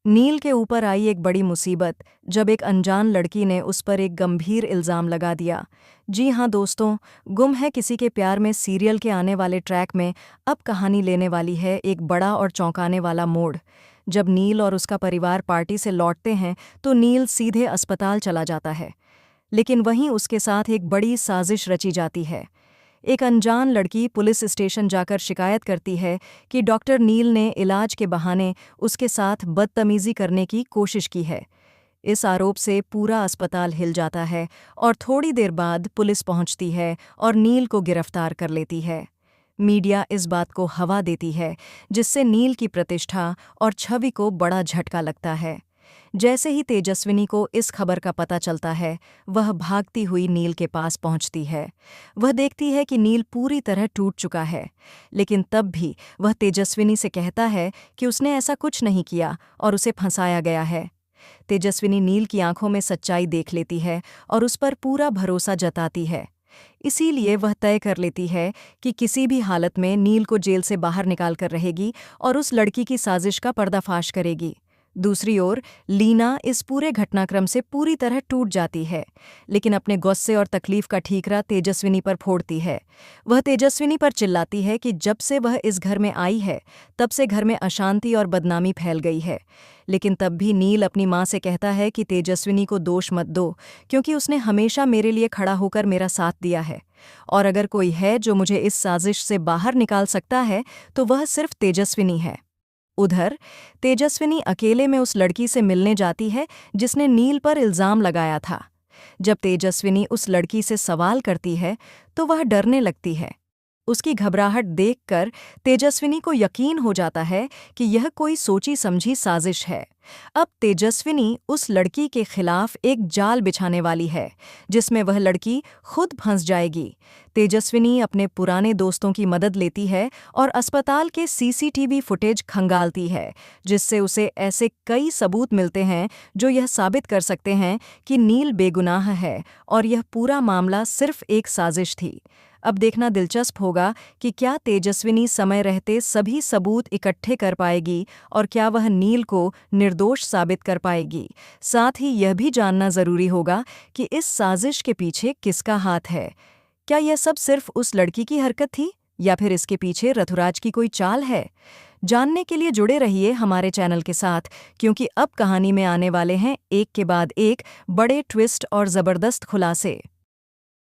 नील के ऊपर आई एक बड़ी मुसीबत जब एक अनजान लड़की ने उस पर एक गंभीर इल्ज़ाम लगा दिया। जी हाँ दोस्तों, गुम है किसी के प्यार में सीरियल के आने वाले ट्रैक में अब कहानी लेने वाली है एक बड़ा और चौंकाने वाला मोड़। जब नील और उसका परिवार पार्टी से लौटते हैं तो नील सीधे अस्पताल चला जाता है, लेकिन वहीं उसके साथ एक बड़ी साजिश रची जाती है। एक अनजान लड़की पुलिस स्टेशन जाकर शिकायत करती है कि डॉक्टर नील ने इलाज के बहाने उसके साथ बदतमीजी करने की कोशिश की है। इस आरोप से पूरा अस्पताल हिल जाता है और थोड़ी देर बाद पुलिस पहुंचती है और नील को गिरफ्तार कर लेती है। मीडिया इस बात को हवा देती है, जिससे नील की प्रतिष्ठा और छवि को बड़ा झटका लगता है। जैसे ही तेजस्विनी को इस खबर का पता चलता है, वह भागती हुई नील के पास पहुंचती है। वह देखती है कि नील पूरी तरह टूट चुका है, लेकिन तब भी वह तेजस्विनी से कहता है कि उसने ऐसा कुछ नहीं किया और उसे फंसाया गया है। तेजस्विनी नील की आंखों में सच्चाई देख लेती है और उस पर पूरा भरोसा जताती है। इसीलिए वह तय कर लेती है कि किसी भी हालत में नील को जेल से बाहर निकाल कर रहेगी और उस लड़की की साजिश का पर्दाफाश करेगी। दूसरी ओर लीना इस पूरे घटनाक्रम से पूरी तरह टूट जाती है, लेकिन अपने गुस्से और तकलीफ का ठीकरा तेजस्विनी पर फोड़ती है। वह तेजस्विनी पर चिल्लाती है कि जब से वह इस घर में आई है तब से घर में अशांति और बदनामी फैल गई है। लेकिन तब भी नील अपनी माँ से कहता है कि तेजस्विनी को दोष मत दो, क्योंकि उसने हमेशा मेरे लिए खड़ा होकर मेरा साथ दिया है, और अगर कोई है जो मुझे इस साजिश से बाहर निकाल सकता है तो वह सिर्फ तेजस्विनी है। उधर तेजस्विनी अकेले में उस लड़की से मिलने जाती है जिसने नील पर इल्ज़ाम लगाया था। जब तेजस्विनी उस लड़की से सवाल करती है तो वह डरने लगती है। उसकी घबराहट देखकर तेजस्विनी को यकीन हो जाता है कि यह कोई सोची समझी साजिश है। अब तेजस्विनी उस लड़की के खिलाफ एक जाल बिछाने वाली है, जिसमें वह लड़की खुद फंस जाएगी। तेजस्विनी अपने पुराने दोस्तों की मदद लेती है और अस्पताल के सीसीटीवी फुटेज खंगालती है, जिससे उसे ऐसे कई सबूत मिलते हैं जो यह साबित कर सकते हैं कि नील बेगुनाह है और यह पूरा मामला सिर्फ एक साजिश थी। अब देखना दिलचस्प होगा कि क्या तेजस्विनी समय रहते सभी सबूत इकट्ठे कर पाएगी और क्या वह नील को निर्दोष साबित कर पाएगी। साथ ही यह भी जानना जरूरी होगा कि इस साजिश के पीछे किसका हाथ है। क्या यह सब सिर्फ उस लड़की की हरकत थी या फिर इसके पीछे रथुराज की कोई चाल है? जानने के लिए जुड़े रहिए हमारे चैनल के साथ, क्योंकि अब कहानी में आने वाले हैं एक के बाद एक बड़े ट्विस्ट और ज़बरदस्त खुलासे।